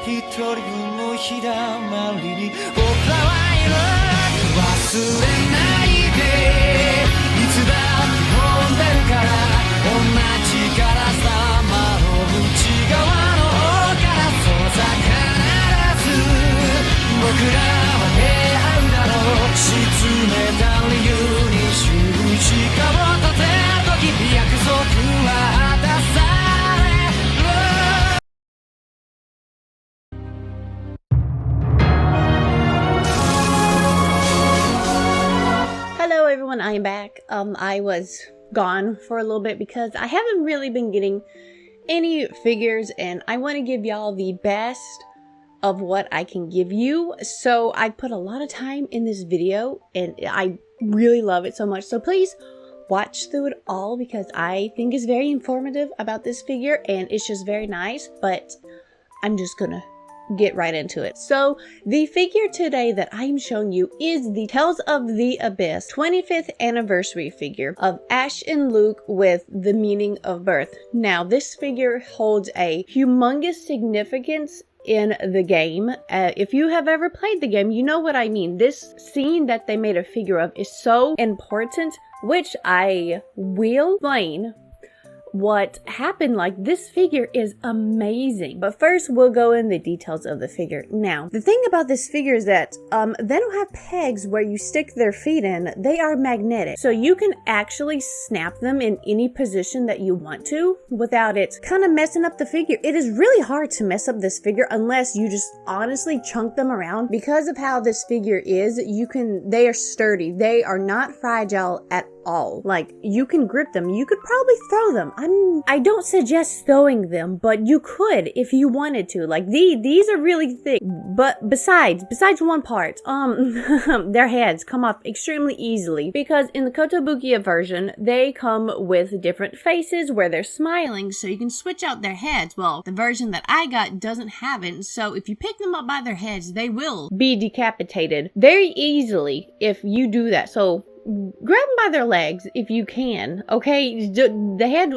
一人分の日だまりに僕らはいる忘れないでいつだって飛んでるから同じからさ窓内側の方からそうさ必ず僕らは出会うだろう沈めた理由に十字架を立てる時約束は果たさHello everyone, I am back. I was gone for a little bit because I haven't really been getting any figures and I want to give y'all the best of what I can give you. So I put a lot of time in this video and I really love it so much. So please watch through it all because I think it's very informative about this figure and it's just very nice, but I'm just gonna get right into it. So the figure today that I'm showing you is the Tales of the Abyss 25th anniversary figure of Ash and Luke with the meaning of birth. Now this figure holds a humongous significance in the game. If you have ever played the game, you know what I mean. This scene that they made a figure of is so important, which I will explain what happened. Like, this figure is amazing, but first we'll go in the details of the figure. Now the thing about this figure is that they don't have pegs where you stick their feet in. They are magnetic, so you can actually snap them in any position that you want to without it kind of messing up the figure. It is really hard to mess up this figure unless you just honestly chunk them around. Because of how this figure is, they are sturdy. They are not fragile at all. Like, you can grip them. You could probably throw them. I don't suggest throwing them, but you could if you wanted to. Like, these are really thick. But besides one part, their heads come off extremely easily because in the Kotobukiya version, they come with different faces where they're smiling, so you can switch out their heads. Well, the version that I got doesn't have it, so if you pick them up by their heads, they will be decapitated very easily if you do that. So grab them by their legs if you can, okay? The head,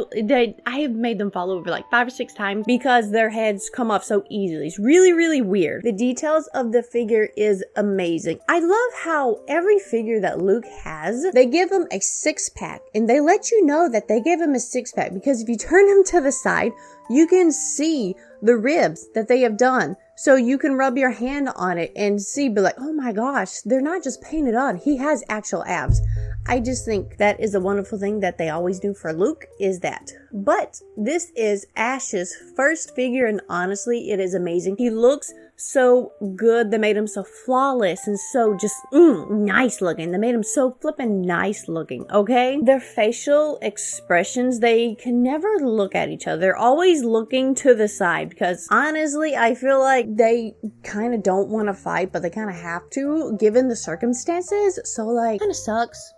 I have made them fall over like 5 or 6 times because their heads come off so easily. It's really, really weird. The details of the figure is amazing. I love how every figure that Luke has, they give him a 6-pack, and they let you know that they gave him a 6-pack because if you turn him to the side, you can see the ribs that they have done. So you can rub your hand on it and see, be like, oh my gosh, they're not just painted on. He has actual abs. I just think that is a wonderful thing that they always do for Luke, is that. But this is Ash's first figure, and honestly, it is amazing. He looks so good. They made him so flawless and so just nice looking. They made him so flippin' nice looking, okay? Their facial expressions, they can never look at each other. They're always looking to the side because honestly, I feel like they kind of don't want to fight, but they kind of have to given the circumstances. So like, kind of sucks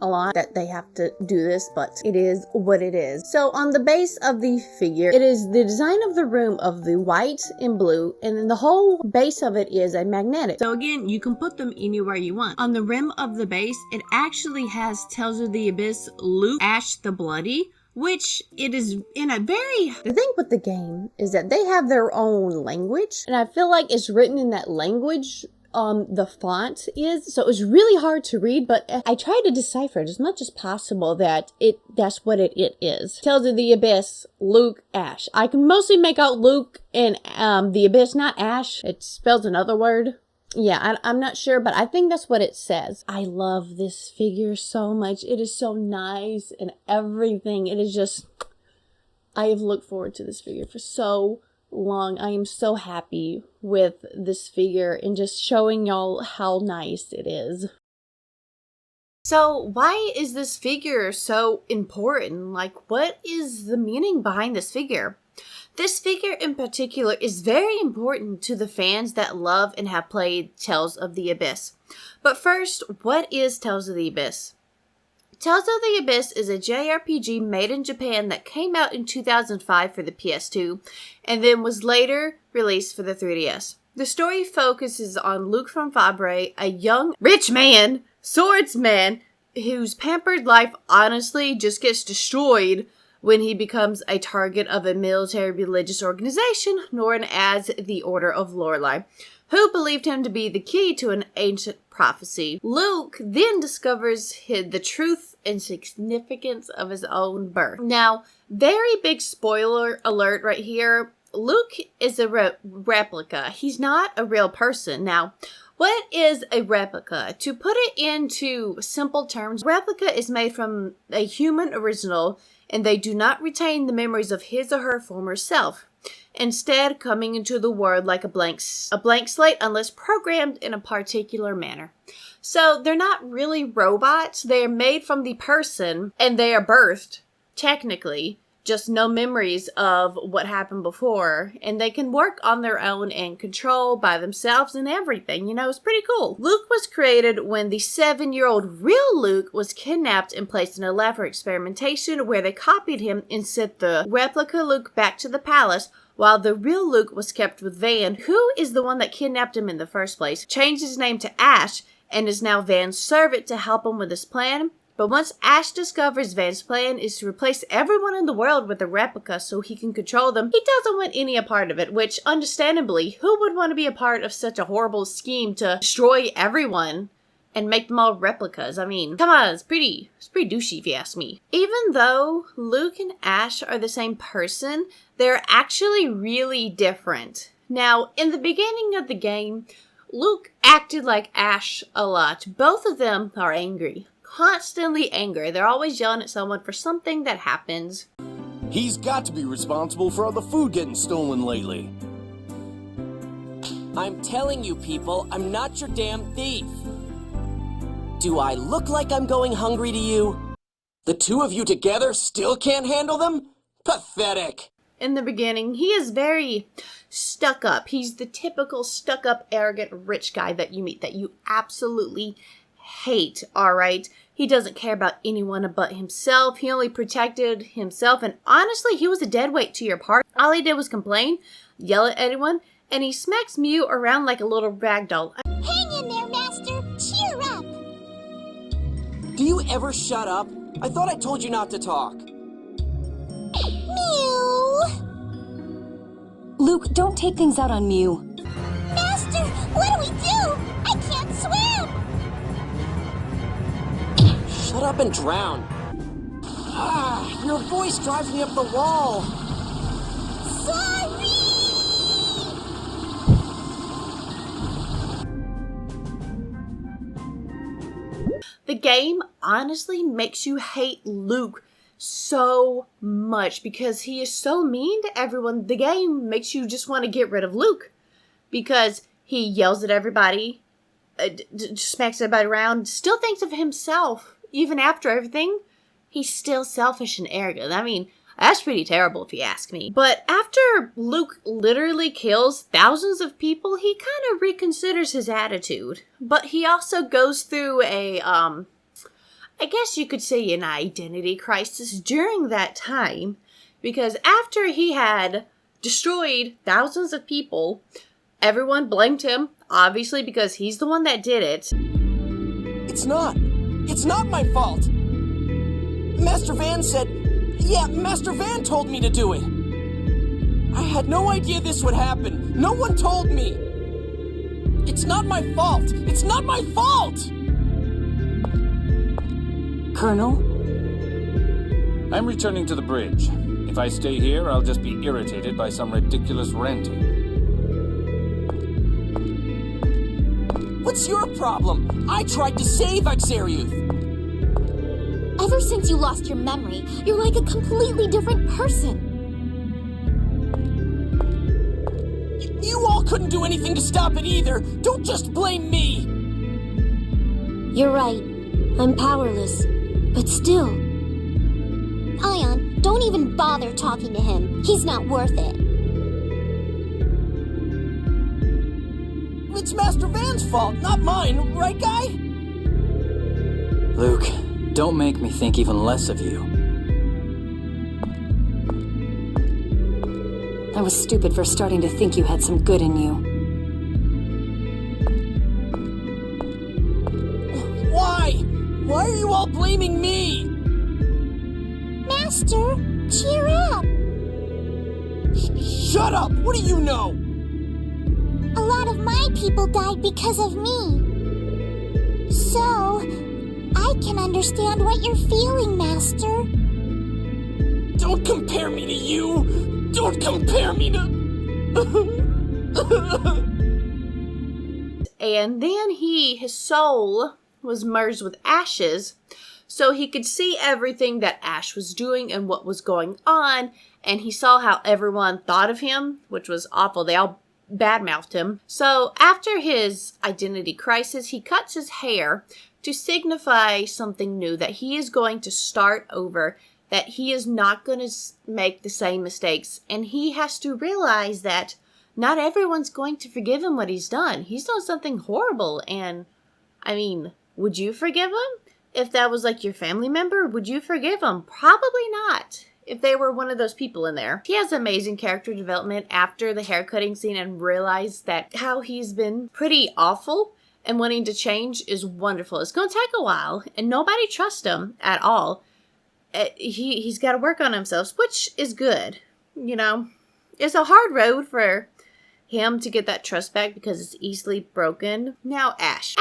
a lot that they have to do this, but it is what it is. So on the base of the figure, it is the design of the room of the white and blue, and then the whole base of it is a magnetic. So again, you can put them anywhere you want. On the rim of the base, it actually has Tales of the Abyss, Luke, Ash the Bloody, which it is in a very... The thing with the game is that they have their own language, and I feel like it's written in that language the font is, so it's really hard to read, but I try to decipher it as much as possible that that's what it is. Tales of the Abyss, Luke, Ash. I can mostly make out Luke and the Abyss, not Ash. It spells another word. Yeah, I'm not sure, but I think that's what it says. I love this figure so much. It is so nice and everything. It is just, I have looked forward to this figure for so long. I am so happy with this figure and just showing y'all how nice it is. So why is this figure so important? Like, what is the meaning behind this figure? This figure in particular is very important to the fans that love and have played Tales of the Abyss. But first, what is Tales of the Abyss? Tales of the Abyss is a JRPG made in Japan that came out in 2005 for the PS2 and then was later released for the 3DS. The story focuses on Luke from Fabre, a young rich man, swordsman, whose pampered life honestly just gets destroyed when he becomes a target of a military religious organization known as the Order of Lorelei, who believed him to be the key to an ancient prophecy. Luke then discovers the truth and significance of his own birth. Now, very big spoiler alert right here. Luke is a replica. He's not a real person. Now, what is a replica? To put it into simple terms, replica is made from a human original, and they do not retain the memories of his or her former self, instead coming into the world like a blank slate unless programmed in a particular manner. So they're not really robots. They are made from the person, and they are birthed, technically, just no memories of what happened before, and they can work on their own and control by themselves and everything. You know, it's pretty cool. Luke was created when the 7-year-old real Luke was kidnapped and placed in a lab for experimentation, where they copied him and sent the replica Luke back to the palace, while the real Luke was kept with Van, who is the one that kidnapped him in the first place, changed his name to Ash, and is now Van's servant to help him with his plan. But once Ash discovers Van's plan is to replace everyone in the world with a replica so he can control them, he doesn't want any a part of it, which, understandably, who would want to be a part of such a horrible scheme to destroy everyone and make them all replicas? I mean, come on, it's pretty douchey if you ask me. Even though Luke and Ash are the same person, they're actually really different. Now, in the beginning of the game, Luke acted like Ash a lot. Both of them are angry. Constantly angry. They're always yelling at someone for something that happens. He's got to be responsible for all the food getting stolen lately. I'm telling you people, I'm not your damn thief. Do I look like I'm going hungry to you? The two of you together still can't handle them? Pathetic. In the beginning, he is very stuck up. He's the typical stuck up, arrogant, rich guy that you meet that you absolutely hate, alright? He doesn't care about anyone but himself. He only protected himself, and honestly, he was a dead weight to your party. All he did was complain, yell at anyone, and he smacks Mew around like a little ragdoll. Hang in there, Master! Cheer up! Do you ever shut up? I thought I told you not to talk. Mew! Luke, don't take things out on Mew. Master, what do we do? I can't swim! Shut up and drown. Your voice drives me up the wall. Sorry! The game honestly makes you hate Luke so much because he is so mean to everyone. The game makes you just want to get rid of Luke because he yells at everybody, smacks everybody around, still thinks of himself. Even after everything, he's still selfish and arrogant. I mean, that's pretty terrible if you ask me. But after Luke literally kills thousands of people, he kind of reconsiders his attitude. But he also goes through a, I guess you could say an identity crisis during that time. Because after he had destroyed thousands of people, everyone blamed him, obviously, because he's the one that did it. It's not my fault. Master Van said, yeah, Master Van told me to do it. I had no idea this would happen. No one told me. It's not my fault. It's not my fault. Colonel? I'm returning to the bridge. If I stay here, I'll just be irritated by some ridiculous ranting. What's your problem? I tried to save Xeriuth. Ever since you lost your memory, you're like a completely different person. You all couldn't do anything to stop it either. Don't just blame me. You're right. I'm powerless. But still. Ion, don't even bother talking to him. He's not worth it. It's Master Van's fault, not mine, right, guy? Luke, don't make me think even less of you. I was stupid for starting to think you had some good in you. Why? Why are you all blaming me? Master, Cheer up! Shut up! What do you know? A lot of my people died because of me. So, I can understand what you're feeling, Master. Don't compare me to you! Don't compare me to... And then his soul was merged with Ash's, so he could see everything that Ash was doing and what was going on, and he saw how everyone thought of him, which was awful. They all badmouthed him. So after his identity crisis, he cuts his hair to signify something new, that he is going to start over, that he is not going to make the same mistakes, and he has to realize that not everyone's going to forgive him what he's done. He's done something horrible, and I mean, would you forgive him? If that was like your family member, would you forgive him? Probably not. If they were one of those people in there. He has amazing character development after the haircutting scene and realized that how he's been pretty awful and wanting to change is wonderful. It's going to take a while, and nobody trusts him at all. He's got to work on himself, which is good. You know, it's a hard road for him to get that trust back because it's easily broken. Now, Ash,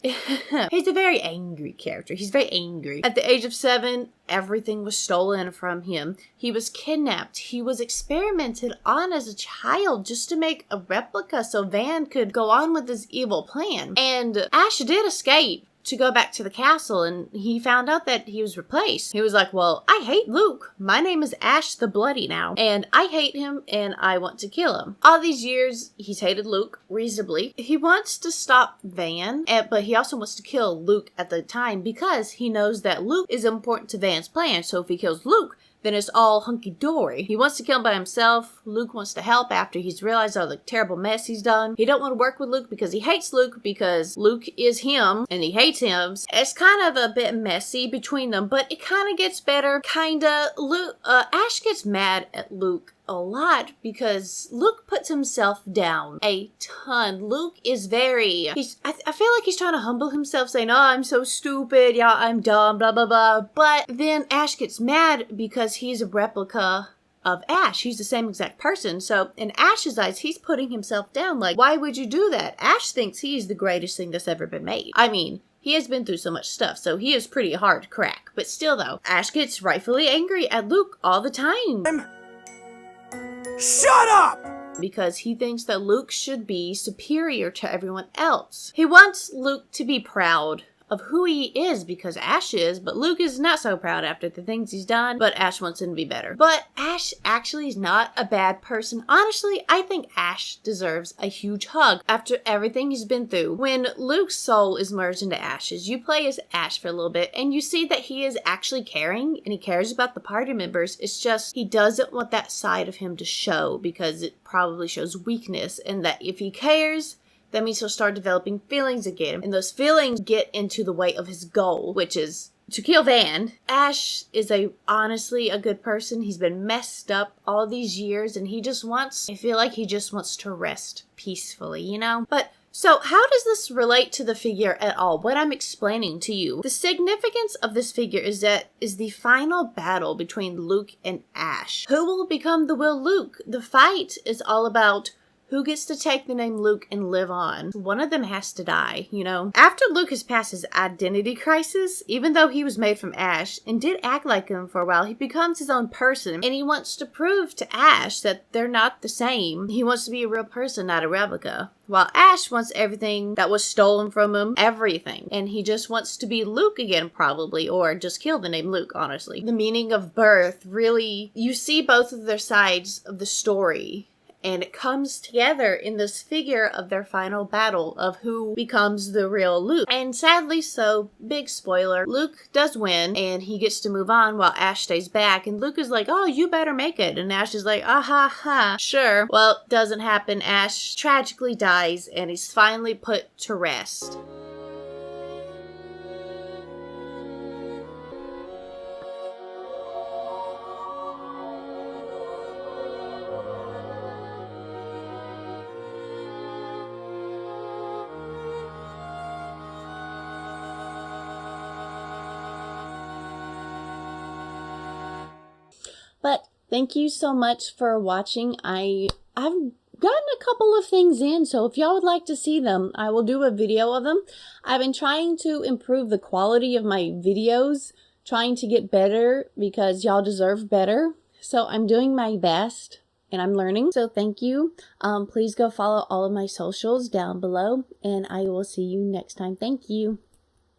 he's a very angry character. He's very angry. At the age of 7, everything was stolen from him. He was kidnapped. He was experimented on as a child just to make a replica so Van could go on with his evil plan. And Ash did escape to go back to the castle, and he found out that he was replaced. He was like, well, I hate Luke. My name is Ash the Bloody now, and I hate him, and I want to kill him. All these years, he's hated Luke reasonably. He wants to stop Van, but he also wants to kill Luke at the time because he knows that Luke is important to Van's plan, so if he kills Luke, then it's all hunky-dory. He wants to kill him by himself. Luke wants to help after he's realized all the terrible mess he's done. He don't want to work with Luke because he hates Luke because Luke is him and he hates him. It's kind of a bit messy between them, but it kind of gets better. Ash gets mad at Luke a lot because Luke puts himself down a ton. Luke is I feel like he's trying to humble himself, saying, oh, I'm so stupid, yeah, I'm dumb, blah, blah, blah. But then Ash gets mad because he's a replica of Ash. He's the same exact person. So in Ash's eyes, he's putting himself down. Like, why would you do that? Ash thinks he's the greatest thing that's ever been made. I mean, he has been through so much stuff, so he is pretty hard to crack. But still, though, Ash gets rightfully angry at Luke all the time. Shut up! Because he thinks that Luke should be superior to everyone else. He wants Luke to be proud of who he is because Ash is, but Luke is not so proud after the things he's done, but Ash wants him to be better. But Ash actually is not a bad person. Honestly, I think Ash deserves a huge hug after everything he's been through. When Luke's soul is merged into Ash's, you play as Ash for a little bit, and you see that he is actually caring, and he cares about the party members. It's just, he doesn't want that side of him to show because it probably shows weakness, and that if he cares, that means he'll start developing feelings again. And those feelings get into the way of his goal, which is to kill Van. Ash is honestly a good person. He's been messed up all these years, and I feel like he just wants to rest peacefully, you know? But so how does this relate to the figure at all? What I'm explaining to you. The significance of this figure is the final battle between Luke and Ash. Who will become the real Luke? The fight is all about who gets to take the name Luke and live on. One of them has to die, you know? After Luke has passed his identity crisis, even though he was made from Ash and did act like him for a while, he becomes his own person, and he wants to prove to Ash that they're not the same. He wants to be a real person, not a replica. While Ash wants everything that was stolen from him, everything. And he just wants to be Luke again, probably, or just kill the name Luke, honestly. The meaning of birth, really, you see both of their sides of the story, and it comes together in this figure of their final battle of who becomes the real Luke. And sadly so, big spoiler, Luke does win and he gets to move on while Ash stays back. And Luke is like, oh, you better make it. And Ash is like, ah ha ha, sure. Well, doesn't happen. Ash tragically dies and he's finally put to rest. But thank you so much for watching. I've gotten a couple of things in, so if y'all would like to see them, I will do a video of them. I've been trying to improve the quality of my videos, trying to get better because y'all deserve better. So I'm doing my best and I'm learning. So thank you. Please go follow all of my socials down below and I will see you next time. Thank you.